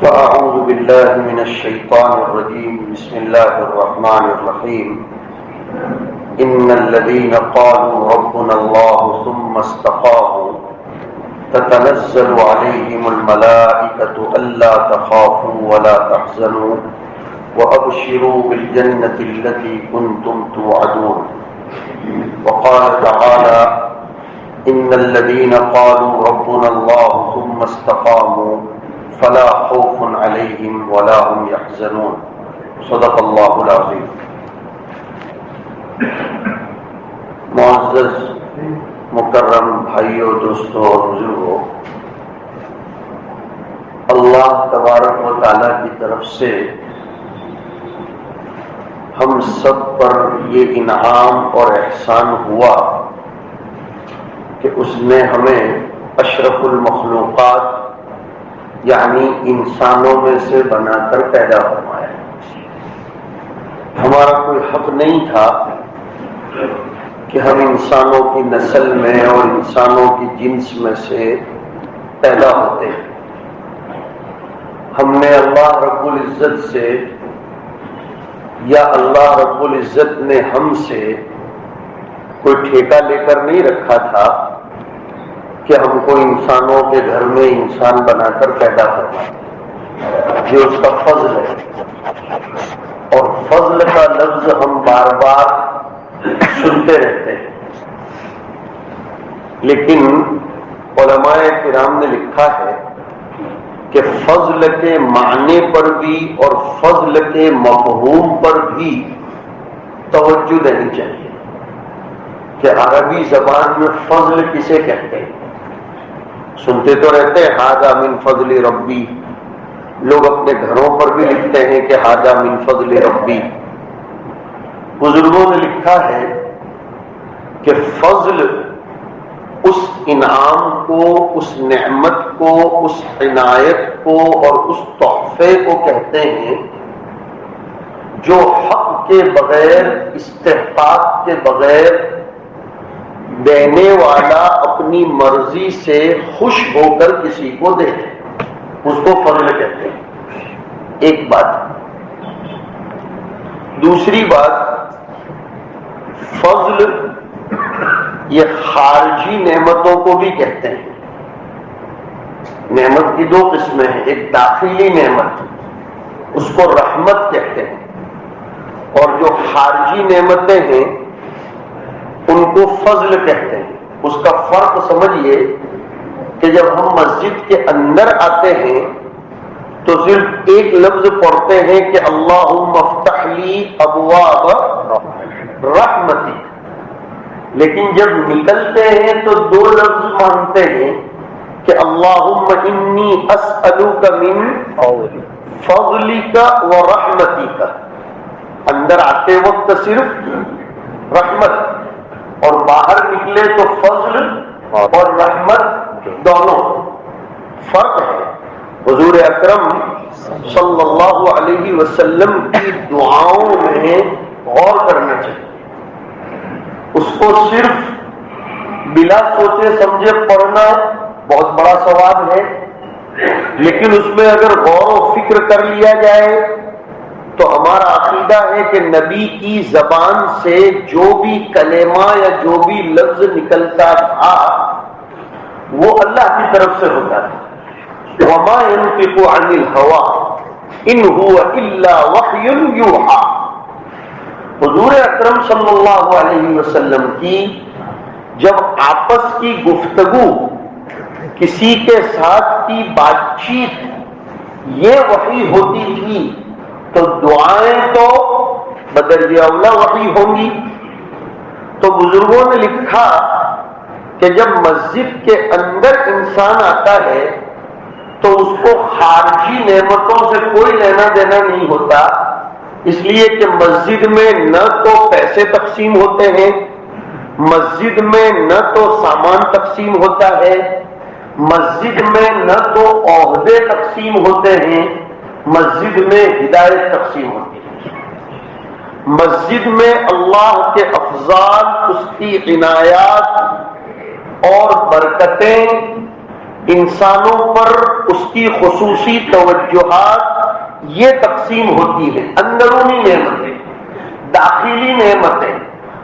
فأعوذ بالله من الشيطان الرجيم بسم الله الرحمن الرحيم إن الذين قالوا ربنا الله ثم استقاموا تتنزل عليهم الملائكة ألا تخافوا ولا تحزنوا وأبشروا بالجنة التي كنتم توعدون وقال تعالى إن الذين قالوا ربنا الله ثم استقاموا فلا خوف عليهم ولا هم يحزنون صدق اللہ العظیم۔ معزز مکرم بھائیوں، دوستوں اور بزرگوں، اللہ تبارک و تعالیٰ کی طرف سے ہم سب پر یہ انعام اور احسان ہوا کہ اس نے ہمیں اشرف المخلوقات یعنی انسانوں میں سے بنا کر پیدا فرمایا۔ ہمارا کوئی حق نہیں تھا کہ ہم انسانوں کی نسل میں اور انسانوں کی جنس میں سے پیدا ہوتے ہیں۔ ہم نے اللہ رب العزت سے یا اللہ رب العزت نے ہم سے کوئی ٹھیکہ لے کر نہیں رکھا تھا کہ ہم کو انسانوں کے گھر میں انسان بنا کر پیدا کرنا، یہ اس کا فضل ہے۔ اور فضل کا لفظ ہم بار بار سنتے رہتے ہیں، لیکن علماء کرام نے لکھا ہے کہ فضل کے معنی پر بھی اور فضل کے مفہوم پر بھی توجہ دینی چاہیے کہ عربی زبان میں فضل کسے کہتے ہیں۔ سنتے تو رہتے ہیں ھذا من فضل ربی، لوگ اپنے گھروں پر بھی لکھتے ہیں کہ ھذا من فضل ربی۔ بزرگوں نے لکھا ہے کہ فضل اس انعام کو، اس نعمت کو، اس عنایت کو اور اس تحفے کو کہتے ہیں جو حق کے بغیر، استحقاق کے بغیر دینے والا اپنی مرضی سے خوش ہو کر کسی کو دے دے، اس کو فضل کہتے ہیں۔ ایک بات۔ دوسری بات، فضل یہ خارجی نعمتوں کو بھی کہتے ہیں۔ نعمت کی دو قسمیں ہیں، ایک داخلی نعمت، اس کو رحمت کہتے ہیں، اور جو خارجی نعمتیں ہیں ان کو فضل کہتے ہیں۔ اس کا فرق سمجھیے کہ جب ہم مسجد کے اندر آتے ہیں تو صرف ایک لفظ پڑھتے ہیں کہ اللہم افتح لی ابواب رحمتی، لیکن جب نکلتے ہیں تو دو لفظ مانتے ہیں کہ اللہم انی اسألوک من فضلک و رحمتک۔ اندر آتے وقت صرف رحمت، اور باہر نکلے تو فضل اور رحمت دونوں۔ فرق ہے۔ حضور اکرم صلی اللہ علیہ وسلم کی دعاؤں میں غور کرنا چاہیے۔ اس کو صرف بلا سوچے سمجھے پڑھنا بہت بڑا ثواب ہے، لیکن اس میں اگر غور و فکر کر لیا جائے تو ہمارا عقیدہ ہے کہ نبی کی زبان سے جو بھی کلمہ یا جو بھی لفظ نکلتا تھا وہ اللہ کی طرف سے ہوتا تھا۔ وَمَا يَنطِقُ عَنِ الْهَوَىٰ إِنْ هُوَ إِلَّا وَحْيٌ يُوحَىٰ۔ حضور اکرم صلی اللہ علیہ وسلم کی جب آپس کی گفتگو، کسی کے ساتھ کی بات چیت یہ وحی ہوتی تھی تو دعائیں تو بدرجہ اولا وحی ہوں گی۔ تو بزرگوں نے لکھا کہ جب مسجد کے اندر انسان آتا ہے تو اس کو خارجی نعمتوں سے کوئی لینا دینا نہیں ہوتا، اس لیے کہ مسجد میں نہ تو پیسے تقسیم ہوتے ہیں، مسجد میں نہ تو سامان تقسیم ہوتا ہے، مسجد میں نہ تو عہدے تقسیم ہوتے ہیں، مسجد میں ہدایت تقسیم ہوتی ہے۔ مسجد میں اللہ کے افضال، اس کی عنایات اور برکتیں انسانوں پر اس کی خصوصی توجہات یہ تقسیم ہوتی ہے: اندرونی نعمتیں، داخلی نعمتیں،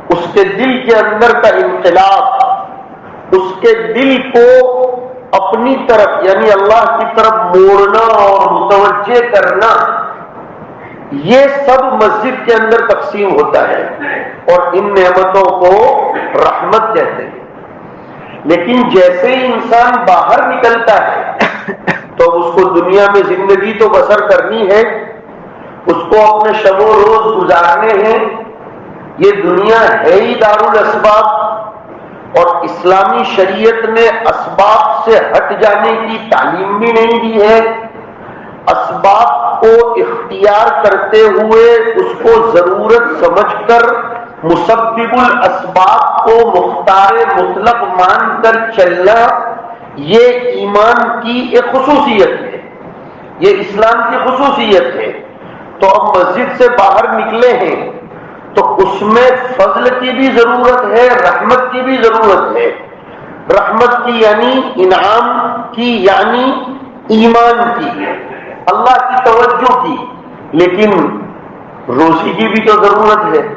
اس کے دل کے اندر کا انقلاب، اس کے دل کو اپنی طرف یعنی اللہ کی طرف موڑنا اور متوجہ کرنا، یہ سب مسجد کے اندر تقسیم ہوتا ہے اور ان نعمتوں کو رحمت کہتے ہیں۔ لیکن جیسے ہی انسان باہر نکلتا ہے تو اس کو دنیا میں زندگی تو بسر کرنی ہے، اس کو اپنے شب و روز گزارنے ہیں۔ یہ دنیا ہے ہی دارالاسباب، اور اسلامی شریعت نے اسباب سے ہٹ جانے کی تعلیم بھی نہیں دی ہے۔ اسباب کو اختیار کرتے ہوئے اس کو ضرورت سمجھ کر مسبب الاسباب کو مختار مطلق مان کر چلنا، یہ ایمان کی ایک خصوصیت ہے، یہ اسلام کی خصوصیت ہے۔ تو اب مسجد سے باہر نکلے ہیں تو اس میں فضل کی بھی ضرورت ہے، رحمت کی بھی ضرورت ہے۔ رحمت کی یعنی انعام کی، یعنی ایمان کی، اللہ کی توجہ کی، لیکن روزی کی بھی تو ضرورت ہے،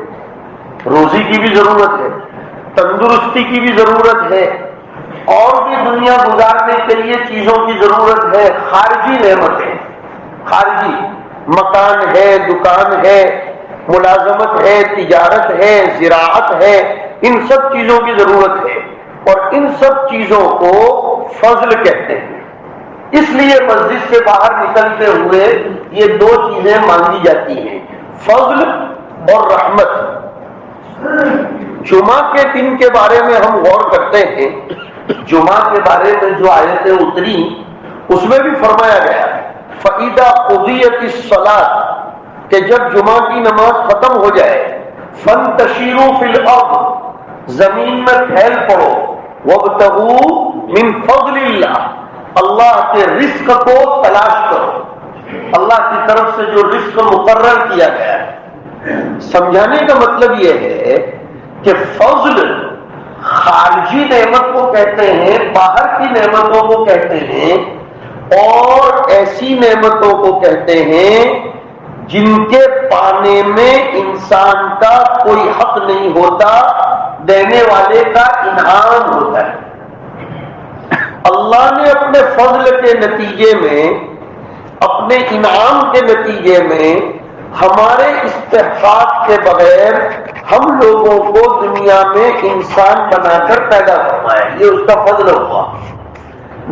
روزی کی بھی ضرورت ہے، تندرستی کی بھی ضرورت ہے، اور بھی دنیا گزارنے کے لیے چیزوں کی ضرورت ہے۔ خارجی نعمتیں، خارجی مکان ہے، دکان ہے، ملازمت ہے، تجارت ہے، زراعت ہے، ان سب چیزوں کی ضرورت ہے، اور ان سب چیزوں کو فضل کہتے ہیں۔ اس لیے مسجد سے باہر نکلتے ہوئے یہ دو چیزیں مانگی جاتی ہیں: فضل اور رحمت۔ جمعہ کے دن کے بارے میں ہم غور کرتے ہیں، جمعہ کے بارے میں جو آیتیں اتری اس میں بھی فرمایا گیا فَإِذَا قُضِيَتِ الصَّلَاةُ کہ جب جمعہ کی نماز ختم ہو جائے، فَانْتَشِرُوا فِي الْأَرْضِ زمین میں پھیل پڑو، وَابْتَغُوا مِنْ فَضْلِ اللَّهِ اللہ کے رزق کو تلاش کرو، اللہ کی طرف سے جو رزق مقرر کیا گیا ہے۔ سمجھانے کا مطلب یہ ہے کہ فضل خارجی نعمت کو کہتے ہیں، باہر کی نعمتوں کو کہتے ہیں، اور ایسی نعمتوں کو کہتے ہیں جن کے پانے میں انسان کا کوئی حق نہیں ہوتا، دینے والے کا انعام ہوتا ہے۔ اللہ نے اپنے فضل کے نتیجے میں، اپنے انعام کے نتیجے میں ہمارے استحقاق کے بغیر ہم لوگوں کو دنیا میں انسان بنا کر پیدا فرمایا، یہ اس کا فضل ہوا۔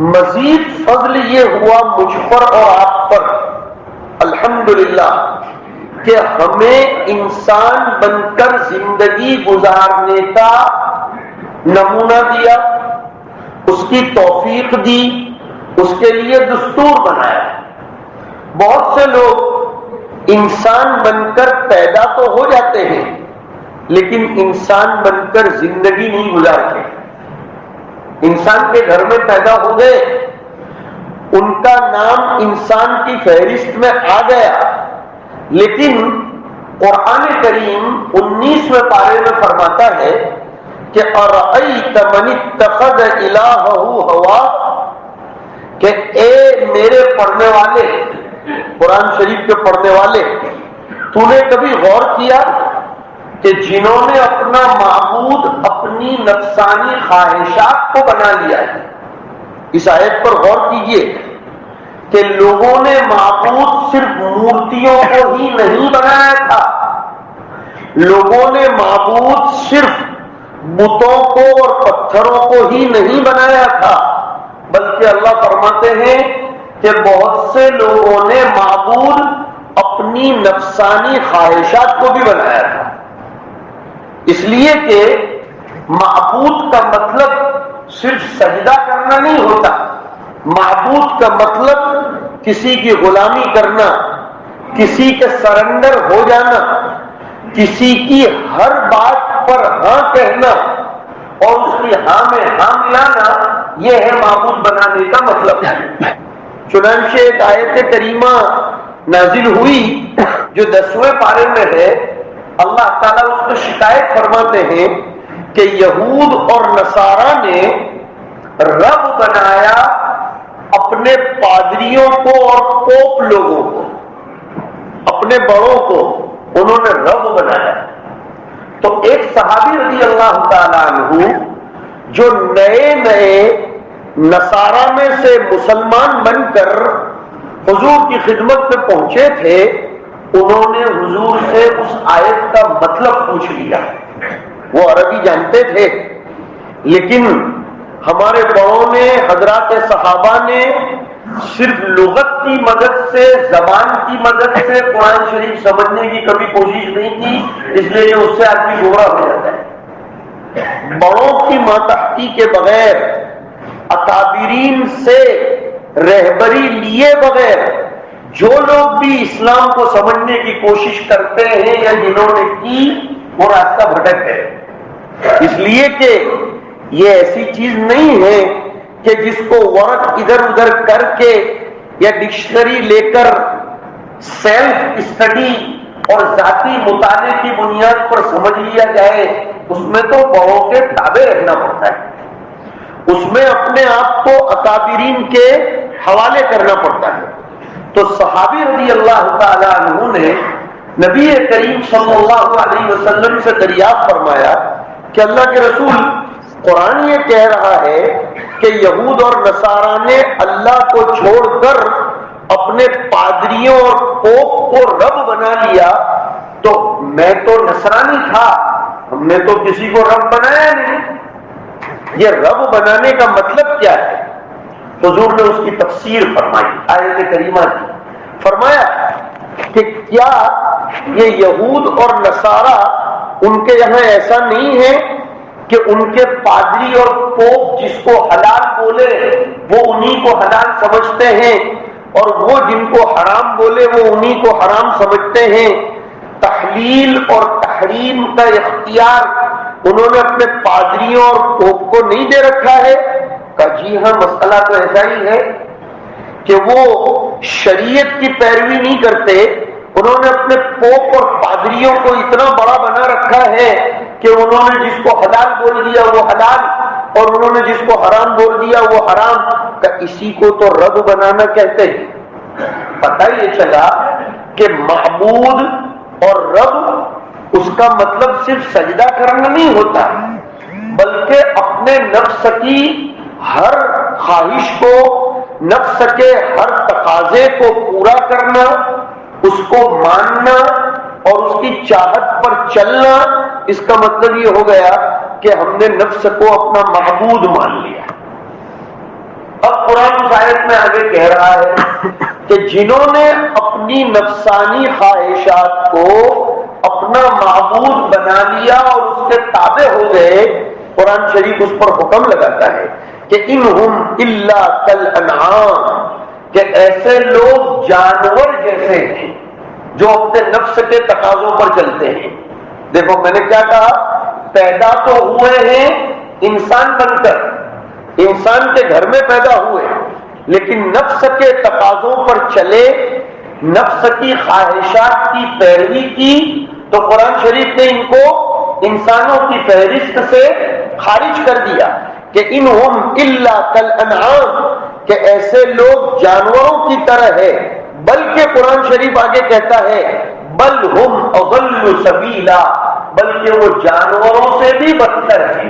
مزید فضل یہ ہوا مجھ پر اور آپ پر الحمدللہ کہ ہمیں انسان بن کر زندگی گزارنے کا نمونہ دیا، اس کی توفیق دی، اس کے لیے دستور بنایا۔ بہت سے لوگ انسان بن کر پیدا تو ہو جاتے ہیں لیکن انسان بن کر زندگی نہیں گزارتے۔ انسان کے گھر میں پیدا ہو گئے، ان کا نام انسان کی فہرست میں آ گیا، لیکن قرآن کریم 19ویں پارے میں فرماتا ہے کہ اَرَأَيْتَ مَنِ اتَّخَذَ إِلَٰهَهُ هَوَاهُ کہ اے میرے پڑھنے والے، قرآن شریف کے پڑھنے والے، تو نے کبھی غور کیا کہ جنہوں نے اپنا معبود اپنی نفسانی خواہشات کو بنا لیا ہے؟ اس آیت پر غور کیجئے کہ لوگوں نے معبود صرف مورتیوں کو ہی نہیں بنایا تھا، لوگوں نے معبود صرف بتوں کو اور پتھروں کو ہی نہیں بنایا تھا، بلکہ اللہ فرماتے ہیں کہ بہت سے لوگوں نے معبود اپنی نفسانی خواہشات کو بھی بنایا تھا۔ اس لیے کہ معبود کا مطلب صرف سجدہ کرنا نہیں ہوتا، معبود کا مطلب کسی کی غلامی کرنا، کسی کے سرنڈر ہو جانا، کسی کی ہر بات پر ہاں کہنا اور اس کی ہاں میں ہاں ملانا، یہ ہے معبود بنانے کا مطلب۔ چنانچہ ایک آیت کریمہ نازل ہوئی جو 10ویں پارے میں ہے، اللہ تعالیٰ اس کو شکایت فرماتے ہیں کہ یہود اور نصارہ نے رب بنایا اپنے پادریوں کو اور پوپ لوگوں کو، اپنے بڑوں کو انہوں نے رب بنایا۔ تو ایک صحابی رضی اللہ تعالیٰ عنہ جو نئے نئے نصارہ میں سے مسلمان بن کر حضور کی خدمت میں پہنچے تھے، انہوں نے حضور سے اس آیت کا مطلب پوچھ لیا۔ وہ عربی جانتے تھے، لیکن ہمارے بڑوں نے، حضرات صحابہ نے صرف لغت کی مدد سے، زبان کی مدد سے قرآن شریف سمجھنے کی کبھی کوشش نہیں کی، اس لیے اس سے آدمی گمراہ ہو جاتا ہے۔ بڑوں کی ماتحتی کے بغیر، اکابرین سے رہبری لیے بغیر جو لوگ بھی اسلام کو سمجھنے کی کوشش کرتے ہیں یا جنہوں نے کی، وہ راستہ بھٹک گئے۔ اس لیے کہ یہ ایسی چیز نہیں ہے کہ جس کو ورق ادھر ادھر کر کے یا ڈکشنری لے کر سیلف اسٹڈی اور ذاتی مطالعے کی بنیاد پر سمجھ لیا جائے۔ اس میں تو بڑوں کے تابع رہنا پڑتا ہے، اس میں اپنے آپ کو اکابرین کے حوالے کرنا پڑتا ہے۔ تو صحابی رضی اللہ تعالی عنہ نے نبی کریم صلی اللہ علیہ وسلم سے دریافت فرمایا کہ اللہ کے رسول، قرآن یہ کہہ رہا ہے کہ یہود اور نصارہ نے اللہ کو چھوڑ کر اپنے پادریوں اور پوپ کو رب بنا لیا، تو میں تو نصرانی تھا، ہم نے تو کسی کو رب بنایا نہیں، یہ رب بنانے کا مطلب کیا ہے؟ حضور نے اس کی تفسیر فرمائی آیت کریمہ کی۔ فرمایا کہ کیا یہ یہود اور نصارہ، ان کے یہاں ایسا نہیں ہے کہ ان کے پادری اور پوپ جس کو حلال بولے وہ انہی کو حلال سمجھتے ہیں، اور وہ جن کو حرام بولے وہ انہی کو حرام سمجھتے ہیں؟ تحلیل اور تحریم کا اختیار انہوں نے اپنے پادریوں اور پوپ کو نہیں دے رکھا ہے؟ کہا جی ہاں، مسئلہ تو ایسا ہی ہے کہ وہ شریعت کی پیروی نہیں کرتے، انہوں نے اپنے پوپ اور پادریوں کو اتنا بڑا بنا رکھا ہے کہ انہوں نے جس کو حلال بول دیا وہ حلال، اور انہوں نے جس کو حرام بول دیا وہ حرام۔ کہ اسی کو تو رب بنانا کہتے ہیں۔ پتہ یہ چلا کہ معبود اور رب اس کا مطلب صرف سجدہ کرنا نہیں ہوتا، بلکہ اپنے نفس کی ہر خواہش کو، نفس کے ہر تقاضے کو پورا کرنا، اس کو ماننا اور اس کی چاہت پر چلنا، اس کا مطلب یہ ہو گیا کہ ہم نے نفس کو اپنا معبود مان لیا۔ اب قرآن اس آیت میں آگے کہہ رہا ہے کہ جنہوں نے اپنی نفسانی خواہشات کو اپنا معبود بنا لیا اور اس کے تابع ہو گئے، قرآن شریف اس پر حکم لگاتا ہے کہ انہم الا کالانعام، کہ ایسے لوگ جانور جیسے ہیں جو اپنے نفس کے تقاضوں پر چلتے ہیں۔ دیکھو میں نے کیا کہا، پیدا تو ہوئے ہیں انسان بن کر، انسان کے گھر میں پیدا ہوئے، لیکن نفس کے تقاضوں پر چلے، نفس کی خواہشات کی پیروی کی، تو قرآن شریف نے ان کو انسانوں کی فہرست سے خارج کر دیا کہ انہم الا کالانعام، کہ ایسے لوگ جانوروں کی طرح ہے، بلکہ قرآن شریف آگے کہتا ہے بل ہم اضل سبیلا، بلکہ وہ جانوروں سے بھی بدتر ہیں۔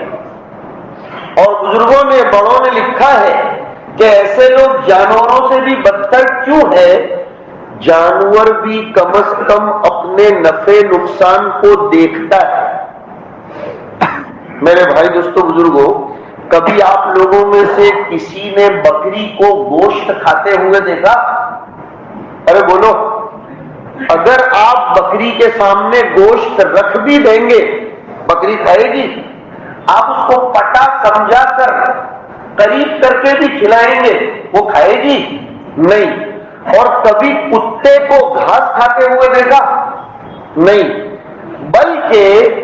اور بزرگوں نے، بڑوں نے لکھا ہے کہ ایسے لوگ جانوروں سے بھی بدتر کیوں ہے؟ جانور بھی کم از کم اپنے نفع نقصان کو دیکھتا ہے۔ میرے بھائی دوستو بزرگوں، کبھی آپ لوگوں میں سے کسی نے بکری کو گوشت کھاتے ہوئے دیکھا؟ ارے بولو، اگر آپ بکری کے سامنے گوشت رکھ بھی دیں گے بکری کھائے گی؟ آپ اس کو پٹا سمجھا کر قریب کر کے بھی کھلائیں گے وہ کھائے گی؟ نہیں۔ اور کبھی کتے کو گھاس کھاتے ہوئے دیکھا؟ نہیں۔ بلکہ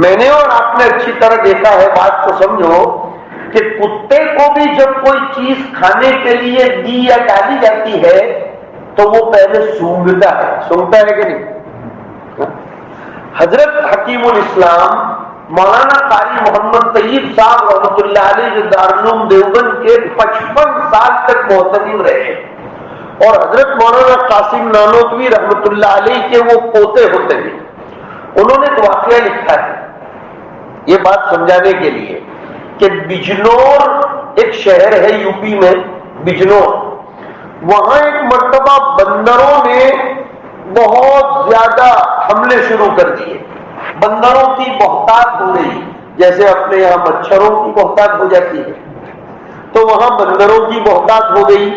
میں نے اور آپ نے اچھی طرح دیکھا ہے، بات کو سمجھو، کہ کتے کو بھی جب کوئی چیز کھانے کے لیے دی یا ڈالی جاتی ہے تو وہ پہلے سونگتا ہے، سونگتا ہے کہ نہیں؟ حضرت حکیم الاسلام مولانا قاری محمد طیب صاحب رحمۃ اللہ علیہ جو دارالعلوم دیوبند کے 55 سال تک تک محتمم رہے، اور حضرت مولانا قاسم نانوتوی رحمۃ اللہ علیہ کے وہ پوتے ہوتے ہیں، انہوں نے ایک واقعہ لکھا ہے یہ بات سمجھانے کے لیے کہ بجنور ایک شہر ہے یو پی میں، بجنور، وہاں ایک مرتبہ بندروں نے بہت زیادہ حملے شروع کر دیے، بندروں کی بہتات ہو گئی، جیسے اپنے یہاں مچھروں کی بہتات ہو جاتی ہے، تو وہاں بندروں کی بہتات ہو گئی،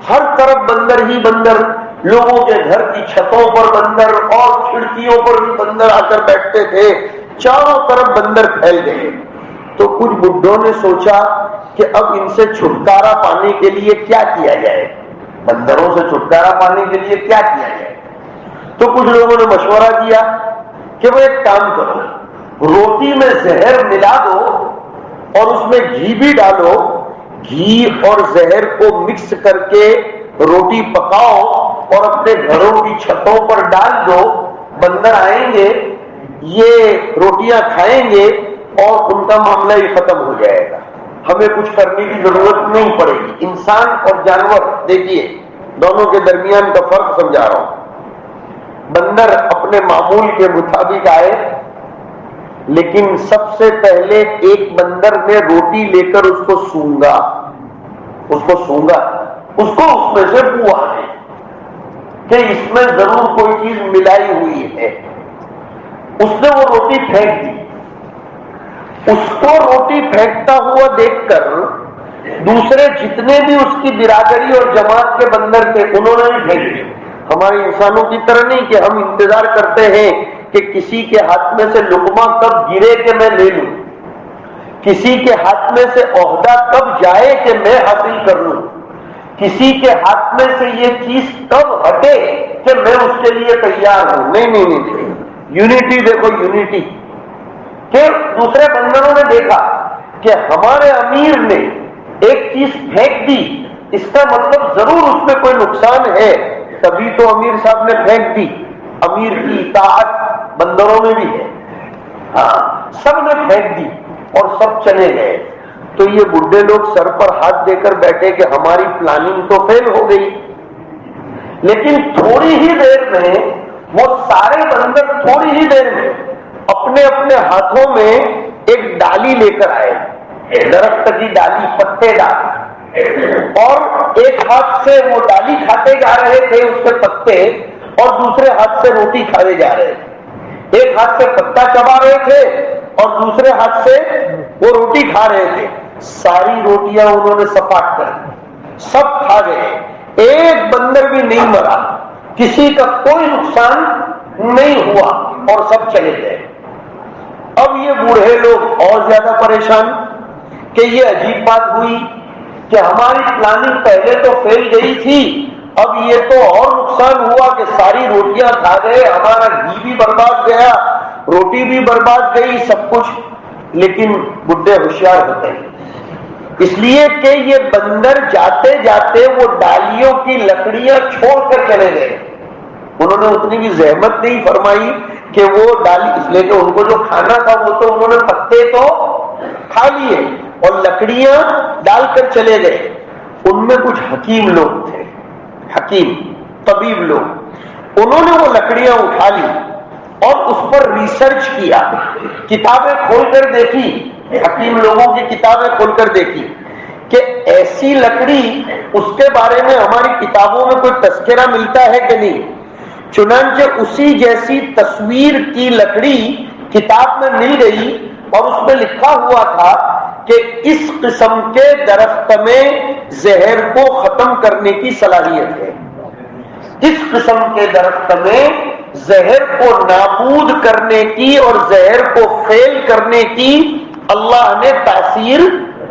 ہر طرف بندر ہی بندر، لوگوں کے گھر کی چھتوں پر بندر اور کھڑکیوں پر بھی بندر آ کر بیٹھتے تھے، چاروں طرف بندر پھیل گئے۔ تو کچھ بڈھوں نے سوچا کہ اب ان سے چھٹکارا پانے کے لیے کیا کیا جائے، بندروں سے چھٹکارا پانے کے لیے کیا کیا جائے؟ تو کچھ لوگوں نے مشورہ کیا کہ وہ ایک کام کرو، روٹی میں زہر ملا دو اور اس میں گھی بھی ڈالو، گھی اور زہر کو مکس کر کے روٹی پکاؤ اور اپنے گھروں کی چھتوں پر ڈال دو، بندر آئیں گے، یہ روٹیاں کھائیں گے اور ان کا معاملہ ہی ختم ہو جائے گا، ہمیں کچھ کرنے کی ضرورت نہیں پڑے گی۔ انسان اور جانور، دیکھیے دونوں کے درمیان کا فرق سمجھا رہا ہوں۔ بندر اپنے معمول کے مطابق آئے، لیکن سب سے پہلے ایک بندر نے روٹی لے کر اس کو سونگا، اس کو اس میں سے بو آ گئی کہ اس میں ضرور کوئی چیز ملائی ہوئی ہے، اس نے وہ روٹی پھینک دی۔ اس کو روٹی پھینکتا ہوا دیکھ کر دوسرے جتنے بھی اس کی برادری اور جماعت کے بندر تھے انہوں نے بھی پھینک دی۔ ہمارے انسانوں کی طرح نہیں کہ ہم انتظار کرتے ہیں کہ کسی کے ہاتھ میں سے لقمہ کب گرے کہ میں لے لوں، کسی کے ہاتھ میں سے عہدہ کب جائے کہ میں حاصل کر لوں، کسی کے ہاتھ میں سے یہ چیز کب ہٹے کہ میں اس کے لیے تیار ہوں۔ نہیں، یونٹی دیکھو، یونٹی کہ دوسرے بندروں نے دیکھا کہ ہمارے امیر نے ایک چیز پھینک دی، اس کا مطلب ضرور اس میں کوئی نقصان ہے، تبھی تو امیر صاحب نے پھینک دی۔ امیر کی اطاعت بندروں میں بھی ہے، ہاں، سب نے پھینک دی اور سب چلے گئے۔ تو یہ بڈھے لوگ سر پر ہاتھ دے کر بیٹھے کہ ہماری پلاننگ تو فیل ہو گئی، لیکن تھوڑی ہی دیر میں وہ سارے بندر تھوڑی ہی دیر میں اپنے اپنے ہاتھوں میں ایک ڈالی لے کر آئے، درخت کی ڈالی، پتے ڈال، اور ایک ہاتھ سے وہ ڈالی کھاتے جا رہے تھے اس کے پتے، اور دوسرے ہاتھ سے روٹی کھانے جا رہے تھے۔ ایک ہاتھ سے پتا چبا رہے تھے اور دوسرے ہاتھ سے وہ روٹی کھا رہے تھے۔ ساری روٹیاں انہوں نے سپاٹ کر سب کھا گئے، ایک بندر بھی نہیں مرا، کسی کا کوئی نقصان نہیں ہوا اور سب چلے گئے۔ اب یہ بوڑھے لوگ اور زیادہ پریشان کہ یہ عجیب بات ہوئی کہ ہماری پلاننگ پہلے تو فیل گئی تھی، اب یہ تو اور نقصان ہوا کہ ساری روٹیاں کھا گئے، ہمارا گھی بھی برباد گیا، روٹی بھی برباد گئی، سب کچھ۔ لیکن بڈھے ہوشیار ہوتے ہیں، اس لیے کہ یہ بندر جاتے جاتے وہ ڈالیوں کی لکڑیاں چھوڑ کر چلے گئے، انہوں نے اتنی بھی زحمت نہیں فرمائی کہ وہ ڈالی، اس لیے کہ ان کو جو کھانا تھا وہ تو انہوں نے پتے تو کھا لیے اور لکڑیاں ڈال کر چلے گئے۔ ان میں کچھ حکیم لوگ تھے، حکیم طبیب لوگ، انہوں نے وہ لکڑیاں اٹھا لی اور اس پر ریسرچ کیا، کتابیں کھول کر دیکھی، حکیم لوگوں کی کتابیں کھول کر دیکھی کہ ایسی لکڑی، اس کے بارے میں ہماری کتابوں میں کوئی تذکرہ ملتا ہے کہ نہیں۔ چنانچہ اسی جیسی تصویر کی لکڑی کتاب میں مل گئی اور اس میں لکھا ہوا تھا کہ اس قسم کے درخت میں زہر کو ختم کرنے کی صلاحیت ہے، اس قسم کے درخت میں زہر کو نابود کرنے کی اور زہر کو فیل کرنے کی اللہ نے تاثیر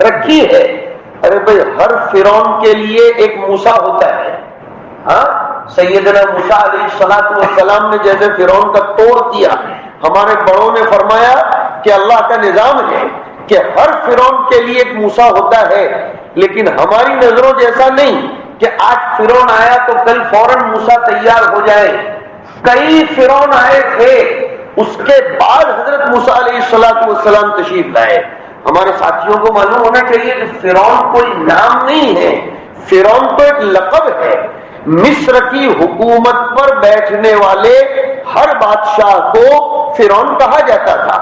رکھی ہے۔ ارے بھائی، ہر فرعون کے لیے ایک موسیٰ ہوتا ہے، ہاں، سیدنا موسیٰ علیہ السلام نے جیسے فرعون کا توڑ کیا، ہمارے بڑوں نے فرمایا کہ اللہ کا نظام ہے کہ ہر فرعون کے لیے ایک موسیٰ ہوتا ہے، لیکن ہماری نظروں جیسا نہیں کہ آج فرعون آیا تو کل فوراً موسیٰ تیار ہو جائے۔ کئی فرعون آئے تھے، اس کے بعد حضرت موسیٰ علیہ السلام تشریف لائے۔ ہمارے ساتھیوں کو معلوم ہونا چاہیے کہ فرعون کوئی نام نہیں ہے، فرعون تو ایک لقب ہے، مصر کی حکومت پر بیٹھنے والے ہر بادشاہ کو فرعون کہا جاتا تھا۔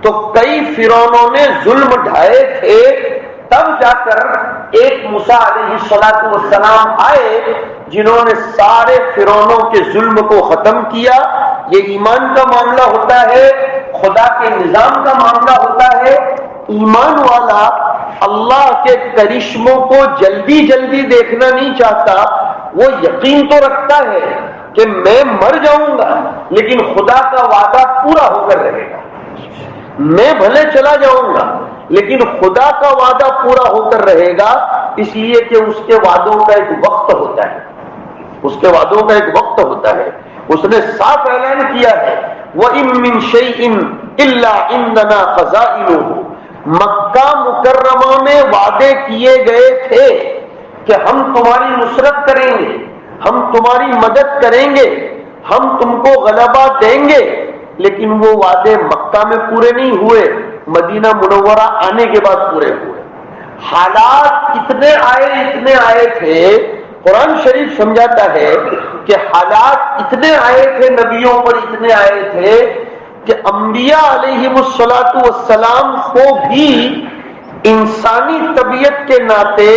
تو کئی فرعونوں نے ظلم ڈھائے تھے، تب جا کر ایک موسیٰ علیہ السلام آئے جنہوں نے سارے فرعونوں کے ظلم کو ختم کیا۔ یہ ایمان کا معاملہ ہوتا ہے، خدا کے نظام کا معاملہ ہوتا ہے۔ ایمان والا اللہ کے کرشموں کو جلدی جلدی دیکھنا نہیں چاہتا، وہ یقین تو رکھتا ہے کہ میں مر جاؤں گا لیکن خدا کا وعدہ پورا ہو کر رہے گا، میں بھلے چلا جاؤں گا لیکن خدا کا وعدہ پورا ہو کر رہے گا، اس لیے کہ اس کے وعدوں کا ایک وقت ہوتا ہے، اس کے وعدوں کا ایک وقت ہوتا ہے۔ اس نے صاف اعلان کیا ہے وَإِن مِّن شَيْءٍ إِلَّا عِندَنَا خَزَائِنُهُ، مکہ مکرمہ میں وعدے کیے گئے تھے کہ ہم تمہاری نصرت کریں گے، ہم تمہاری مدد کریں گے، ہم تم کو غلبہ دیں گے، لیکن وہ وعدے مکہ میں پورے نہیں ہوئے، مدینہ منورہ آنے کے بعد پورے ہوئے۔ حالات اتنے آئے تھے، قرآن شریف سمجھاتا ہے کہ حالات اتنے آئے تھے، نبیوں پر اتنے آئے تھے کہ انبیاء علیہم السلام کو بھی انسانی طبیعت کے ناطے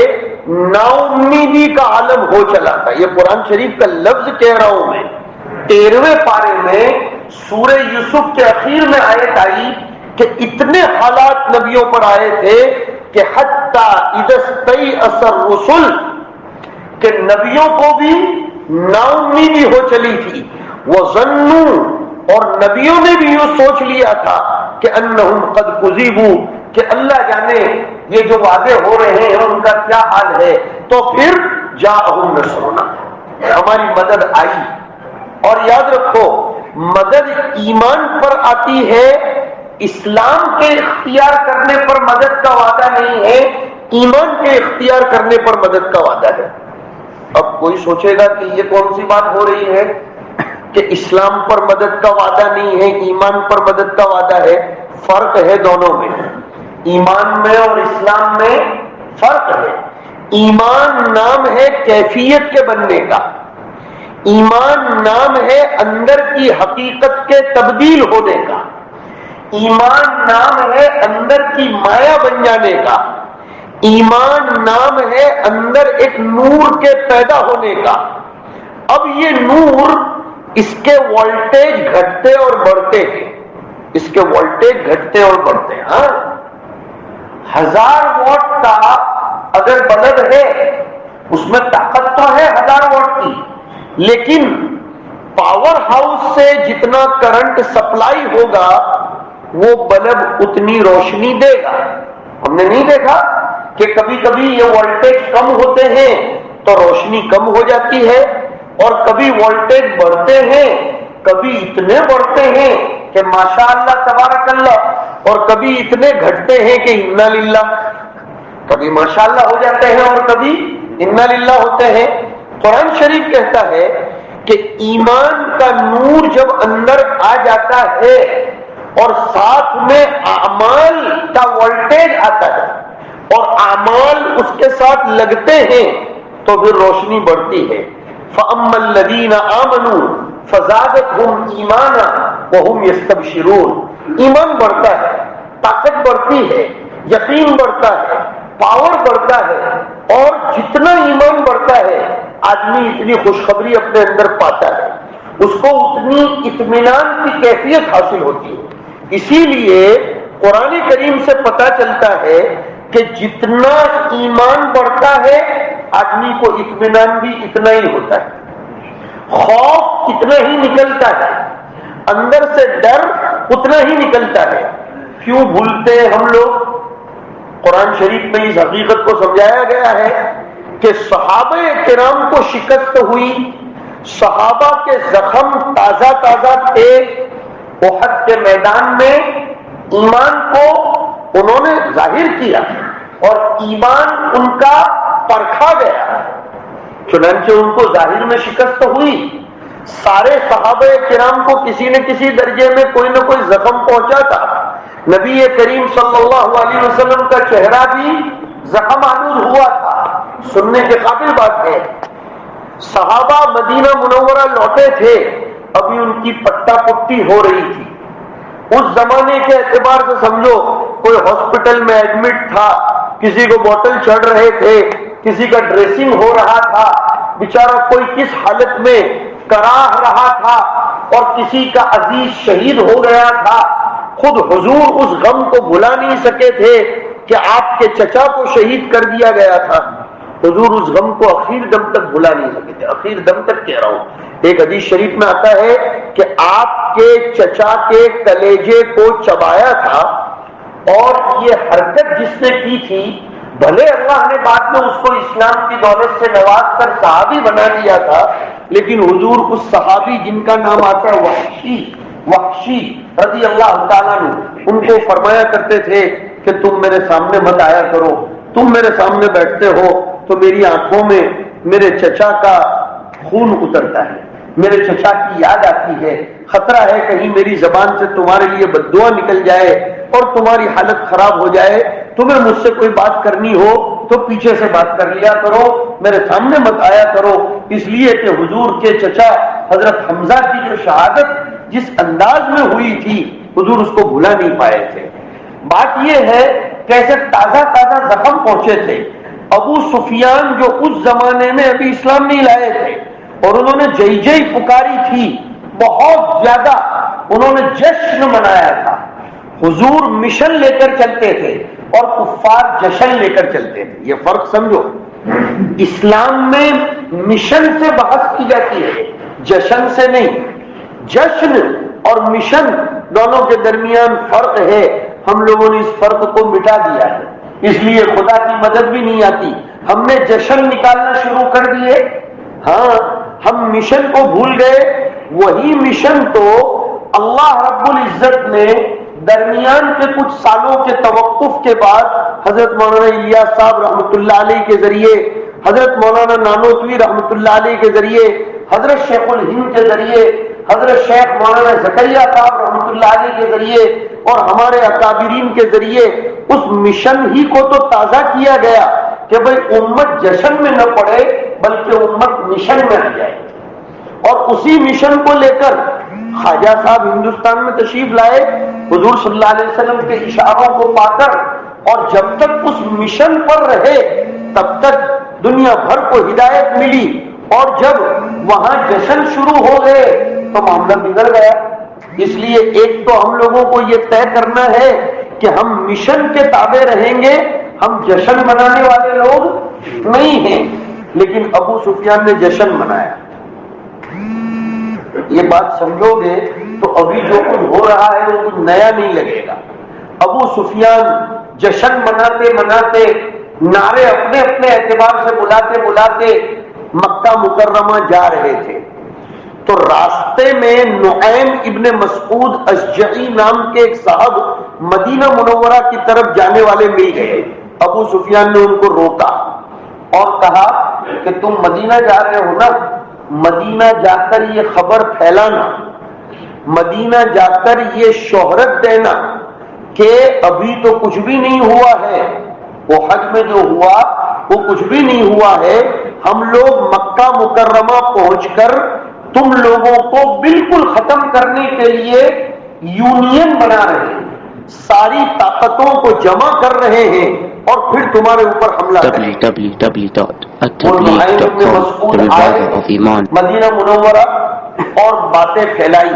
نا امیدی کا عالم ہو چلا تھا۔ یہ قرآن شریف کا لفظ کہہ رہا ہوں میں، 13ویں پارے میں سورہ یوسف کے اخیر میں آیت آئی کہ اتنے حالات نبیوں پر آئے تھے کہ حتی اذا استیأس الرسل، کہ نبیوں کو بھی نا امیدی ہو چلی تھی، وظنوا، اور نبیوں نے بھی یہ سوچ لیا تھا کہ انہم قد کذبوا، کہ اللہ جانے یہ جو وعدے ہو رہے ہیں ان کا کیا حال ہے۔ تو پھر جاءہم نصرنا، ہماری مدد آئی۔ اور یاد رکھو مدد ایمان پر آتی ہے، اسلام کے اختیار کرنے پر مدد کا وعدہ نہیں ہے، ایمان کے اختیار کرنے پر مدد کا وعدہ ہے۔ اب کوئی سوچے گا کہ یہ کون سی بات ہو رہی ہے کہ اسلام پر مدد کا وعدہ نہیں ہے، ایمان پر مدد کا وعدہ ہے۔ فرق ہے دونوں میں، ایمان میں اور اسلام میں فرق ہے۔ ایمان نام ہے کیفیت کے بننے کا، ایمان نام ہے اندر کی حقیقت کے تبدیل ہونے کا، ایمان نام ہے اندر کی مایا بن جانے کا، ایمان نام ہے اندر ایک نور کے پیدا ہونے کا۔ اب یہ نور، اس کے وولٹیج گھٹتے اور بڑھتے ہیں، اس کے وولٹیج گھٹتے اور بڑھتے ہیں۔ 1000 واٹ کا اگر بلب ہے اس میں طاقت تو ہے 1000 واٹ کی، لیکن پاور ہاؤس سے جتنا کرنٹ سپلائی ہوگا وہ بلب اتنی روشنی دے گا۔ ہم نے نہیں دیکھا کہ کبھی کبھی یہ وولٹیج کم ہوتے ہیں تو روشنی کم ہو جاتی ہے، اور کبھی وولٹیج بڑھتے ہیں، کبھی اتنے بڑھتے ہیں کہ ماشاء اللہ تبارک اللہ، اور کبھی اتنے گھٹتے ہیں کہ انا للہ، کبھی ماشاء اللہ ہو جاتے ہیں اور کبھی انا للہ ہوتے ہیں۔ قرآن شریف کہتا ہے کہ ایمان کا نور جب اندر آ جاتا ہے اور ساتھ میں اعمال کا وولٹیج آتا ہے اور اعمال اس کے ساتھ لگتے ہیں تو پھر روشنی بڑھتی ہے۔ فَأَمَّا الَّذِينَ آمَنُوا فَزَادَتْهُمْ إِيمَانًا وَهُمْ يَسْتَبْشِرُونَ، ایمان بڑھتا ہے، طاقت بڑھتی ہے، یقین بڑھتا ہے، پاور بڑھتا ہے، اور جتنا ایمان بڑھتا ہے آدمی اتنی خوشخبری اپنے اندر پاتا ہے، اس کو اتنی اطمینان کی کیفیت حاصل ہوتی ہے۔ اسی لیے قرآن کریم سے پتہ چلتا ہے کہ جتنا ایمان بڑھتا ہے آدمی کو اطمینان بھی اتنا ہی ہوتا ہے، خوف اتنا ہی نکلتا ہے، اندر سے ڈر اتنا ہی نکلتا ہے۔ کیوں بھولتے ہیں ہم لوگ؟ قرآن شریف میں اس حقیقت کو سمجھایا گیا ہے کہ صحابہ کرام کو شکست ہوئی، صحابہ کے زخم تازہ تازہ تھے، احد کے میدان میں ایمان کو انہوں نے ظاہر کیا اور ایمان ان کا پرکھا گیا، چنانچہ ان کو ظاہر میں شکست ہوئی۔ سارے صحابہ کرام کو کسی نہ کسی درجے میں کوئی نہ کوئی زخم پہنچا تھا۔ نبی کریم صلی اللہ علیہ وسلم کا چہرہ بھی زخم آلود ہوا تھا، سننے کے قابل بات ہے. صحابہ مدینہ منورہ لوٹے تھے، ابھی ان کی پٹا پٹی ہو رہی تھی. اس زمانے کے اعتبار سے سمجھو کوئی ہاسپٹل میں ایڈمٹ تھا، کسی کو بوٹل چڑھ رہے تھے، کسی کا ڈریسنگ ہو رہا تھا، بیچارہ کوئی کس حالت میں کراہ رہا تھا، اور کسی کا عزیز شہید ہو گیا تھا. خود حضور اس غم کو بھلا نہیں سکے تھے کہ آپ کے چچا کو شہید کر دیا گیا تھا. حضور اس غم کو اخیر دم تک بھلا نہیں سکے تھے. اخیر دم تک کہہ رہا ہوں. ایک حدیث شریف میں آتا ہے کہ آپ کے چچا کے کلیجے کو چبایا تھا، اور یہ حرکت جس نے کی تھی، بھلے اللہ نے بعد میں اس کو اسلام کی دولت سے نواز کر صحابی بنا دیا تھا، لیکن حضور اس صحابی جن کا نام آتا ہے وحشی رضی اللہ تعالیٰ عنہ، ان کو فرمایا کرتے تھے کہ تم میرے سامنے مت آیا کرو، تم میرے سامنے بیٹھتے ہو تو میری آنکھوں میں میرے چچا کا خون اترتا ہے، میرے چچا کی یاد آتی ہے. خطرہ ہے کہیں میری زبان سے تمہارے لیے بددعا نکل جائے اور تمہاری حالت خراب ہو جائے. تمہیں مجھ سے کوئی بات کرنی ہو تو پیچھے سے بات کر لیا کرو، میرے سامنے مت آیا کرو. اس لیے کہ حضور کے چچا حضرت حمزہ کی جو شہادت جس انداز میں ہوئی تھی، حضور اس کو بھلا نہیں پائے تھے. بات یہ ہے کیسے تازہ تازہ زخم پہنچے تھے. ابو سفیان جو اس زمانے میں ابھی اسلام نہیں لائے تھے، اور انہوں نے جئی جئی پکاری تھی، بہت زیادہ انہوں نے جشن منایا تھا. حضور مشن لے کر چلتے تھے اور کفار جشن لے کر چلتے تھے. یہ فرق سمجھو. اسلام میں مشن سے بحث کی جاتی ہے، جشن سے نہیں. جشن اور مشن دونوں کے درمیان فرق ہے. ہم لوگوں نے اس فرق کو مٹا دیا ہے، اس لیے خدا کی مدد بھی نہیں آتی. ہم نے جشن نکالنا شروع کر دیے، ہاں ہم مشن کو بھول گئے. وہی مشن تو اللہ رب العزت نے درمیان کے کچھ سالوں کے توقف کے بعد حضرت مولانا الیاس صاحب رحمۃ اللہ علیہ کے ذریعے، حضرت مولانا نانوتوی رحمۃ اللہ علیہ کے ذریعے، حضرت شیخ الہند کے ذریعے، حضرت شیخ مولانا زکریا صاحب رحمۃ اللہ علیہ کے ذریعے، اور ہمارے اکابرین کے ذریعے اس مشن ہی کو تو تازہ کیا گیا کہ بھئی امت جشن میں نہ پڑے بلکہ امت مشن میں آ جائے. اور اسی مشن کو لے کر خواجہ صاحب ہندوستان میں تشریف لائے، حضور صلی اللہ علیہ وسلم کے اشاروں کو پا کر، اور جب تک اس مشن پر رہے تب تک دنیا بھر کو ہدایت ملی. اور جب وہاں جشن شروع ہو گئے تو معاملہ بگڑ گیا. اس لیے ایک تو ہم لوگوں کو یہ طے کرنا ہے کہ ہم مشن کے تابع رہیں گے، ہم جشن منانے والے لوگ نہیں ہیں. لیکن ابو سفیان نے جشن منایا. یہ بات سمجھو گے تو ابھی جو کچھ ہو رہا ہے وہ کچھ نیا نہیں لگے گا. ابو سفیان جشن مناتے مناتے، نعرے اپنے اپنے اعتبار سے بلاتے بلاتے مکہ مکرمہ جا رہے تھے. تو راستے میں نعیم ابن مسعود اشجعی نام کے ایک صاحب مدینہ منورہ کی طرف جانے والے مل گئے. ابو سفیان نے ان کو روکا اور کہا کہ تم مدینہ جا رہے ہو نا، مدینہ جا کر یہ خبر پھیلانا، مدینہ جا کر یہ شہرت دینا کہ ابھی تو کچھ بھی نہیں ہوا ہے، وہ حج میں جو ہوا وہ کچھ بھی نہیں ہوا ہے. ہم لوگ مکہ مکرمہ پہنچ کر تم لوگوں کو بالکل ختم کرنے کے لیے یونین بنا رہے ہیں، ساری طاقتوں کو جمع کر رہے ہیں اور پھر تمہارے اوپر حملہ کریں. مدینہ منورہ اور باتیں پھیلائی.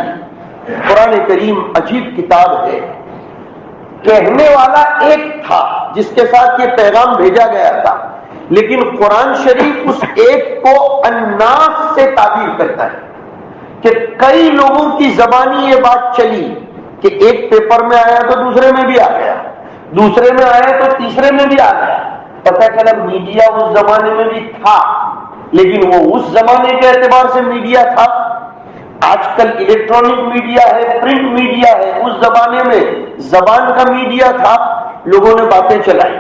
قرآن کریم عجیب کتاب ہے. کہنے والا ایک تھا جس کے ساتھ یہ پیغام بھیجا گیا تھا، لیکن قرآن شریف اس ایک کو الناس سے تعبیر کرتا ہے کہ کئی لوگوں کی زبانی یہ بات چلی کہ ایک پیپر میں آیا تو دوسرے میں بھی آ گیا، دوسرے میں آیا تو تیسرے میں بھی آ گیا. پتہ چلا میڈیا اس زمانے میں بھی تھا، لیکن وہ اس زمانے کے اعتبار سے میڈیا تھا. آج کل الیکٹرانک میڈیا ہے، پرنٹ میڈیا ہے. اس زمانے میں زبان کا میڈیا تھا. لوگوں نے باتیں چلائی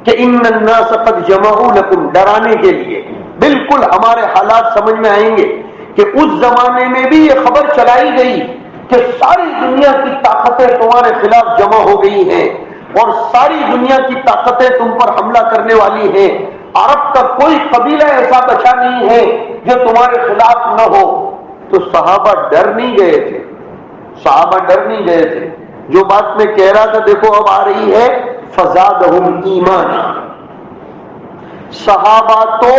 کہ ان الناس قد جمعوا لکم، ڈرانے کے لیے. بالکل ہمارے حالات سمجھ میں آئیں گے کہ اس زمانے میں بھی یہ خبر چلائی گئی کہ ساری دنیا کی طاقتیں تمہارے خلاف جمع ہو گئی ہیں اور ساری دنیا کی طاقتیں تم پر حملہ کرنے والی ہیں. عرب کا کوئی قبیلہ ایسا بچا نہیں ہے جو تمہارے خلاف نہ ہو. تو صحابہ ڈر نہیں گئے تھے، صحابہ ڈر نہیں گئے تھے. جو بات میں کہہ رہا تھا دیکھو اب آ رہی ہے، فزادہم ایمانا. صحابہ تو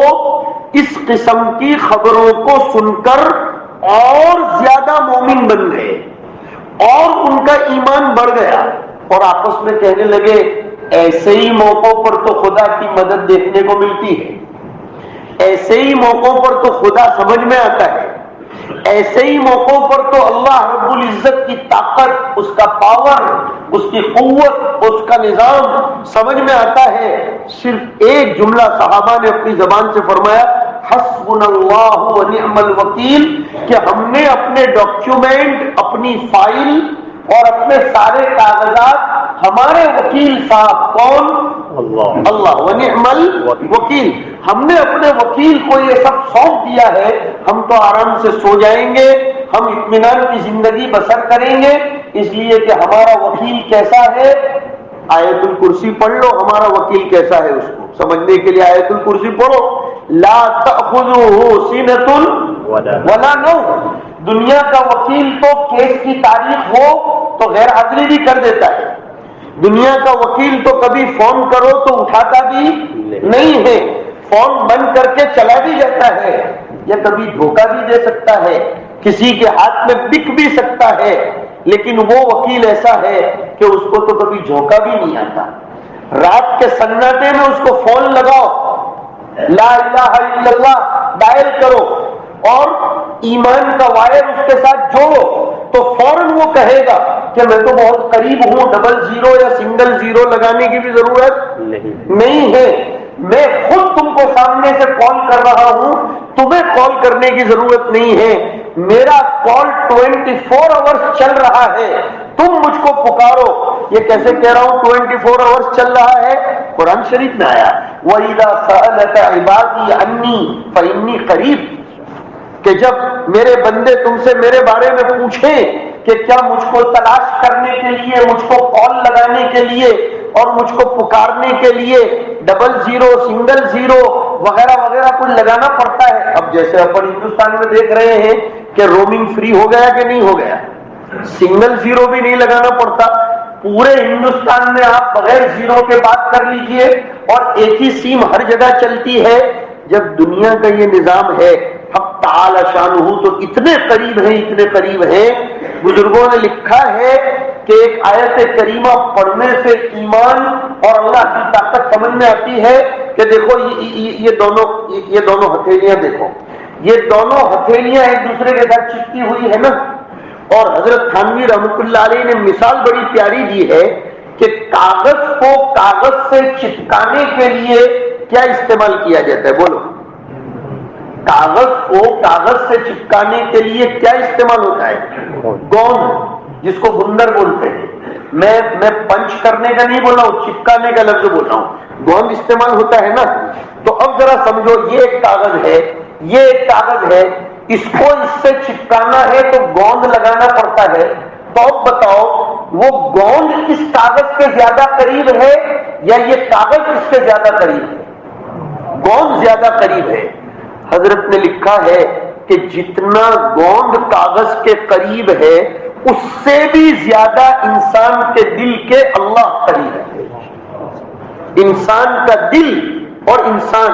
اس قسم کی خبروں کو سن کر اور زیادہ مومن بن گئے اور ان کا ایمان بڑھ گیا، اور آپس میں کہنے لگے ایسے ہی موقعوں پر تو خدا کی مدد دیکھنے کو ملتی ہے، ایسے ہی موقعوں پر تو خدا سمجھ میں آتا ہے، ایسے ہی موقعوں پر تو اللہ رب العزت کی طاقت، اس کا پاور، اس کی قوت، اس کا نظام سمجھ میں آتا ہے. صرف ایک جملہ صحابہ نے اپنی زبان سے فرمایا، حسبنا اللہ و نعم الوکیل، کہ ہم نے اپنے ڈاکیومنٹ، اپنی فائل اور اپنے سارے کاغذات ہمارے وکیل صاحب کون؟ اللہ. اللہ و نعم الوکیل. ہم نے اپنے وکیل کو یہ سب سونپ دیا ہے، ہم تو آرام سے سو جائیں گے، ہم اطمینان کی زندگی بسر کریں گے، اس لیے کہ ہمارا وکیل کیسا ہے. آیت الکرسی پڑھ لو، ہمارا وکیل کیسا ہے اس کو سمجھنے کے لیے آیت الکرسی پڑھو. لا تأخذہ سنۃ ولا نوم. دنیا کا وکیل تو کیس کی تاریخ ہو تو غیر حاضری بھی کر دیتا ہے، دنیا کا وکیل تو کبھی فون کرو تو اٹھاتا بھی نہیں ہے، فون بند کر کے چلا بھی جاتا ہے، یا کبھی دھوکہ بھی دے سکتا ہے، کسی کے ہاتھ میں بک بھی سکتا ہے. لیکن وہ وکیل ایسا ہے کہ اس کو تو کبھی جھونکا بھی نہیں آتا. رات کے سناٹے میں اس کو فون لگاؤ، لا الہ الا اللہ ڈائل کرو اور ایمان کا وائر اس کے ساتھ جوڑو تو فوراً وہ کہے گا کہ میں تو بہت قریب ہوں، ڈبل زیرو یا سنگل زیرو لگانے کی بھی ضرورت نہیں ہے، میں خود تم کو سامنے سے کال کر رہا ہوں، تمہیں کال کرنے کی ضرورت نہیں ہے، میرا کال 24 آورس چل رہا ہے، تم مجھ کو پکارو. یہ کیسے کہہ رہا ہوں 24 آورس چل رہا ہے؟ قرآن شریف میں آیا وَإِذَا سَأَلَكَ عِبَادِي عَنِّي فَإِنِّي قَرِيبٌ، کہ جب میرے بندے تم سے میرے بارے میں پوچھیں کہ کیا مجھ کو تلاش کرنے کے لیے، مجھ کو کال لگانے کے لیے اور مجھ کو پکارنے کے لیے ڈبل زیرو، سنگل زیرو وغیرہ وغیرہ کچھ لگانا پڑتا ہے. اب جیسے اپن ہندوستان میں دیکھ رہے ہیں کہ رومنگ فری ہو گیا کہ نہیں ہو گیا، سنگل زیرو بھی نہیں لگانا پڑتا. پورے ہندوستان میں آپ بغیر زیرو کے بات کر لیجئے اور ایک ہی سیم ہر جگہ چلتی ہے. جب دنیا کا یہ نظام ہے، حق تعالی شانہ تو اتنے قریب ہیں، اتنے قریب ہیں. بزرگوں نے لکھا ہے کہ ایک آیت کریمہ پڑھنے سے ایمان اور اللہ کی طاقت سمجھ میں آتی ہے کہ دیکھو یہ دونوں ہتھیلیاں دیکھو، یہ دونوں ہتھیلیاں ایک دوسرے کے ساتھ چپکی ہوئی ہے نا. اور حضرت تھانوی رحمۃ اللہ علیہ نے مثال بڑی پیاری دی ہے کہ کاغذ کو کاغذ سے چپکانے کے لیے کیا استعمال کیا جاتا ہے؟ بولو. کاغذ کو کاغذ سے چپکانے کے لیے کیا استعمال ہوتا ہے؟ گوند، جس کو گندر بولتے ہیں. میں پنچ کرنے کا نہیں بول رہا ہوں، چپکانے کا لفظ بول رہا ہوں. گوند استعمال ہوتا ہے نا. تو اب ذرا سمجھو، یہ ایک کاغذ ہے، یہ ایک کاغذ ہے، اس کو اس سے چپکانا ہے تو گوند لگانا پڑتا ہے. تو اب بتاؤ وہ گوند اس کاغذ کے زیادہ قریب ہے یا یہ کاغذ اس کے زیادہ قریب ہے؟ گوند زیادہ قریب ہے. حضرت نے لکھا ہے کہ جتنا گوند کاغذ کے قریب ہے اس سے بھی زیادہ انسان کے دل کے اللہ قریب ہے. انسان کا دل اور انسان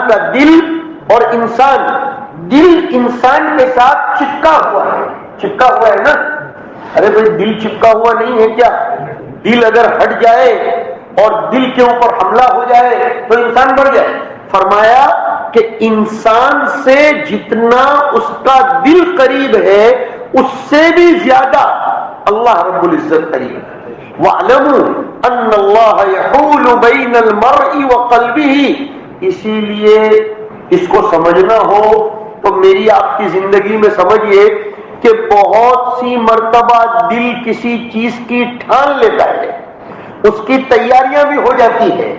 کا دل اور دل انسان کے ساتھ چپکا ہوا ہے نا. ارے بھائی دل چپکا ہوا نہیں ہے کیا؟ دل اگر ہٹ جائے اور دل کے اوپر حملہ ہو جائے تو انسان مر جائے. فرمایا کہ انسان سے جتنا اس کا دل قریب ہے اس سے بھی زیادہ اللہ رب العزت قریب ہے. وَاعْلَمُوا أَنَّ اللَّهَ يَحُولُ بَيْنَ الْمَرْءِ وَقَلْبِهِ. اسی لیے اس کو سمجھنا ہو تو میری آپ کی زندگی میں سمجھیے کہ بہت سی مرتبہ دل کسی چیز کی ٹھان لیتا ہے، اس کی تیاریاں بھی ہو جاتی ہے.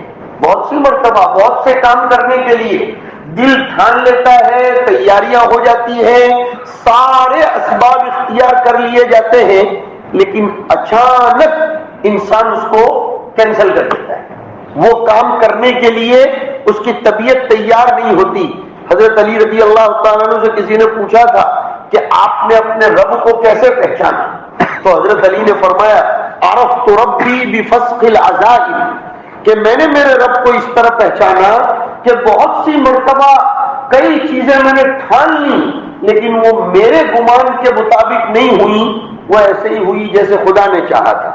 بہت سی مرتبہ بہت سے کام کرنے کے لیے دل ٹھان لیتا ہے، تیاریاں ہو جاتی ہیں، سارے اسباب اختیار کر لیے جاتے ہیں، لیکن اچانک انسان اس کو کینسل کر دیتا ہے. وہ کام کرنے کے لیے اس کی طبیعت تیار نہیں ہوتی. حضرت علی رضی اللہ تعالیٰ عنہ سے کسی نے پوچھا تھا کہ آپ نے اپنے رب کو کیسے پہچانا؟ تو حضرت علی نے فرمایا عرفت ربی بفسخ العزائم، کہ میں نے میرے رب کو اس طرح پہچانا کہ بہت سی مرتبہ کئی چیزیں میں نے ٹھان لی لیکن وہ میرے گمان کے مطابق نہیں ہوئی، وہ ایسے ہی ہوئی جیسے خدا نے چاہا تھا.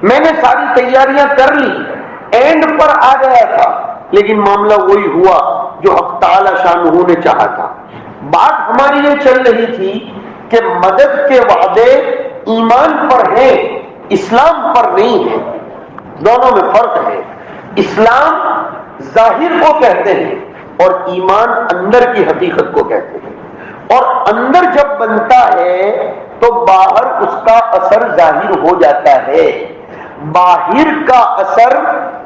میں نے ساری تیاریاں کر لی، اینڈ پر آ گیا تھا لیکن معاملہ وہی ہوا جو حق تعالی شانہ نے چاہا تھا. بات ہماری یہ چل رہی تھی کہ مدد کے وعدے ایمان پر ہیں، اسلام پر نہیں ہیں. دونوں میں فرق ہے. اسلام ظاہر کو کہتے ہیں اور ایمان اندر کی حقیقت کو کہتے ہیں. اور اندر جب بنتا ہے تو باہر اس کا اثر ظاہر ہو جاتا ہے. باہر کا اثر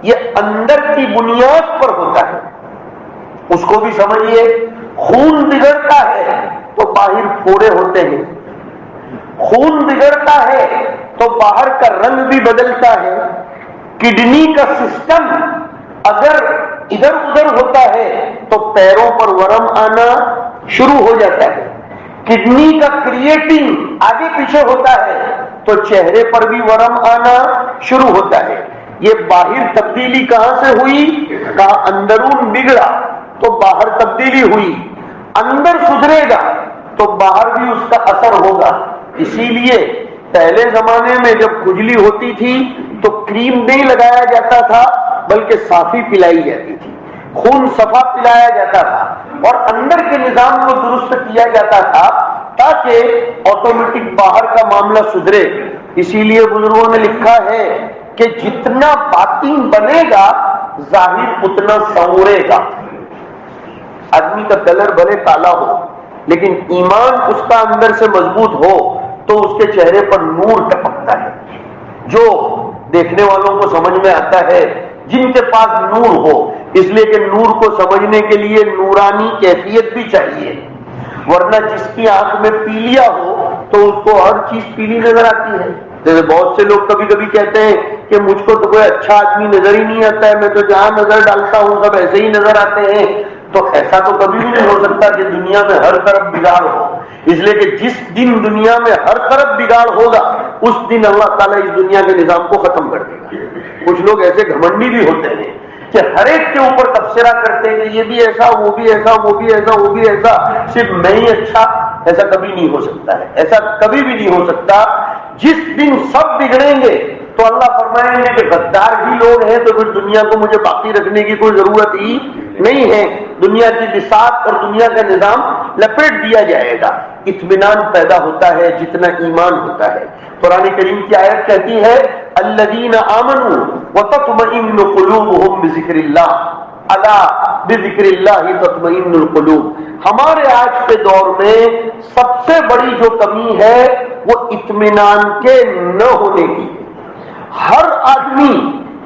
یہ اندر کی بنیاد پر ہوتا ہے. اس کو بھی سمجھیے، خون بگڑتا ہے تو باہر پھوڑے ہوتے ہیں، خون بگڑتا ہے تو باہر کا رنگ بھی بدلتا ہے. کڈنی کا سسٹم اگر ادھر ادھر ہوتا ہے تو پیروں پر ورم آنا شروع ہو جاتا ہے. کڈنی کا کریٹنگ آگے پیچھے ہوتا ہے تو چہرے پر بھی ورم آنا شروع ہوتا ہے. یہ باہر تبدیلی کہاں سے ہوئی؟ کہاں اندرون بگڑا تو باہر تبدیلی ہوئی. اندر سدھرے گا تو باہر بھی اس کا اثر ہوگا. اسی لیے پہلے زمانے میں جب کھجلی ہوتی تھی تو کریم نہیں لگایا جاتا تھا بلکہ صافی پلائی جاتی تھی، خون صفا پلایا جاتا تھا اور اندر کے نظام کو درست کیا جاتا تھا تاکہ آٹومیٹک باہر کا معاملہ سدھرے. اسی لیے بزرگوں نے لکھا ہے کہ جتنا باطن بنے گا ظاہر اتنا سنورے گا. آدمی کا کلر بھلے کالا ہو لیکن ایمان اس کا اندر سے مضبوط ہو تو اس کے چہرے پر نور ٹپکتا ہے، جو دیکھنے والوں کو سمجھ میں آتا ہے جن کے پاس نور ہو. اس لیے کہ نور کو سمجھنے کے لیے نورانی کیفیت بھی چاہیے، ورنہ جس کی آنکھ میں پیلیا ہو تو اس کو ہر چیز پیلی نظر آتی ہے. جیسے بہت سے لوگ کبھی کبھی کہتے ہیں کہ مجھ کو تو کوئی اچھا آدمی نظر ہی نہیں آتا ہے، میں تو جہاں نظر ڈالتا ہوں سب ایسے ہی نظر آتے ہیں. تو ایسا تو کبھی بھی نہیں ہو سکتا کہ دنیا میں ہر طرف بگاڑ ہو. اس لیے کہ جس دن دنیا میں ہر طرف بگاڑ ہوگا اس دن اللہ تعالیٰ اس دنیا کے نظام کو ختم کر دے گا. کچھ لوگ ایسے گھمنڈی بھی ہوتے ہیں کہ ہر ایک کے اوپر تبصرہ کرتے ہیں کہ یہ بھی ایسا، وہ بھی ایسا، وہ بھی ایسا، وہ بھی ایسا، صرف میں ہی اچھا. ایسا کبھی نہیں ہو سکتا ہے، ایسا کبھی بھی نہیں ہو سکتا. جس دن سب بگڑیں گے تو اللہ فرمائیں گے کہ غدار ہی لوگ ہیں تو پھر دنیا کو مجھے باقی رکھنے کی کوئی ضرورت ہی نہیں ہے. دنیا کی بساط اور دنیا کا نظام لپیٹ دیا جائے گا. اطمینان پیدا ہوتا ہے جتنا ایمان ہوتا ہے. قرآن کریم کی آیت کہتی ہے الذین آمنوا وتطمئن قلوبهم بذکر اللہ الا بذکر اللہ تطمئن القلوب. ہمارے آج کے دور میں سب سے بڑی جو کمی ہے وہ اطمینان کے نہ ہونے کی. ہر آدمی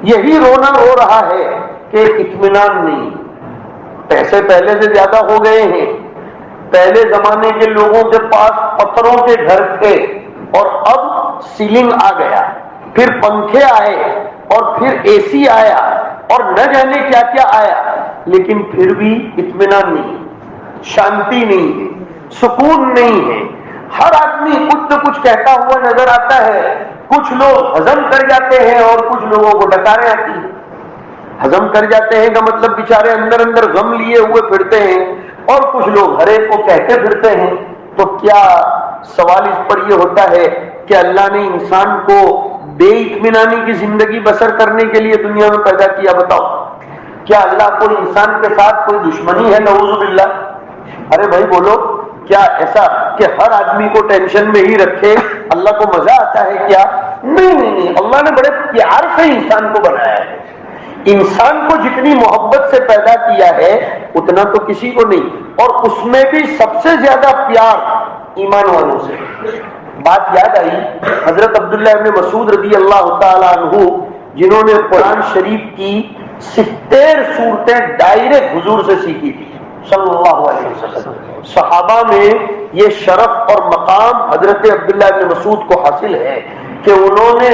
یہی رونا رو رہا ہے کہ اطمینان نہیں. پیسے پہلے سے زیادہ ہو گئے ہیں. پہلے زمانے کے لوگوں کے پاس پتھروں کے گھر تھے اور اب سیلنگ آ گیا، پھر پنکھے آئے اور پھر اے سی آیا اور نہ جانے کیا کیا آیا، لیکن پھر بھی اطمینان نہیں، شانتی نہیں ہے، سکون نہیں ہے. ہر آدمی کچھ نہ کچھ کہتا ہوا نظر آتا ہے. کچھ لوگ ہضم کر جاتے ہیں اور کچھ لوگوں کو ڈکاریں آتی ہیں. ہضم کر جاتے ہیں کا مطلب بیچارے اندر اندر غم لیے ہوئے پھرتے ہیں اور کچھ لوگ ہر ایک کو کہتے پھرتے ہیں. تو کیا سوال اس پر یہ ہوتا ہے کہ اللہ نے انسان کو بے اطمینانی کی زندگی بسر کرنے کے لیے دنیا میں پیدا کیا؟ بتاؤ، کیا اللہ کو انسان کے ساتھ کوئی دشمنی ہے؟ نعوذ باللہ. ارے بھائی بولو، کیا ایسا کہ ہر آدمی کو ٹینشن میں ہی رکھے اللہ کو مزہ آتا ہے کیا؟ نہیں. اللہ نے بڑے پیار سے انسان کو بنایا ہے. انسان کو جتنی محبت سے پیدا کیا ہے اتنا تو کسی کو نہیں، اور اس میں بھی سب سے زیادہ پیار ایمان والوں سے. بات یاد آئی حضرت عبداللہ ابن مسعود رضی اللہ تعالی عنہ، جنہوں نے قرآن شریف کی 70 صورتیں ڈائریکٹ حضور سے سیکھی تھی صلی اللہ علیہ وسلم. صحابہ میں یہ شرف اور مقام حضرت عبداللہ ابن مسعود کو حاصل ہے کہ انہوں نے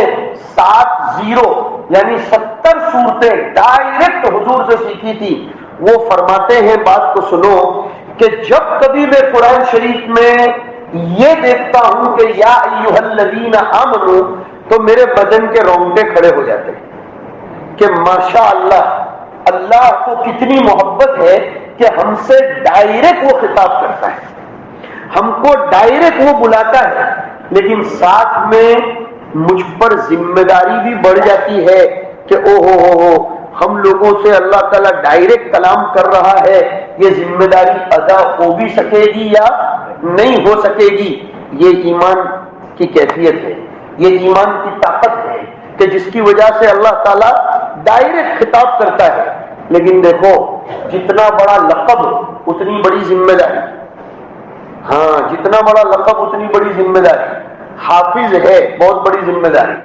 70 یعنی 70 77 صورتیں ڈائریکٹ حضور سے سیکھی تھی. وہ فرماتے ہیں بات کو سنو کہ جب کبھی میں قرآن شریف میں یہ دیکھتا ہوں کہ یا ایھا الذین آمنو تو میرے بدن کے رونگٹے کھڑے ہو جاتے ہیں کہ ماشاء اللہ اللہ کو کتنی محبت ہے کہ ہم سے ڈائریکٹ وہ خطاب کرتا ہے, ہم کو ڈائریکٹ وہ بلاتا ہے. لیکن ساتھ میں مجھ پر ذمہ داری بھی بڑھ جاتی ہے کہ او ہو ہم لوگوں سے اللہ تعالیٰ ڈائریکٹ کلام کر رہا ہے, یہ ذمہ داری ادا ہو بھی سکے گی یا نہیں ہو سکے گی. یہ ایمان کی کیفیت ہے, یہ ایمان کی طاقت ہے کہ جس کی وجہ سے اللہ تعالیٰ ڈائریکٹ خطاب کرتا ہے. لیکن دیکھو جتنا بڑا لقب اتنی بڑی ذمہ داری, ہاں جتنا بڑا لقب اتنی بڑی ذمہ داری. حافظ ہے بہت بڑی ذمہ داری.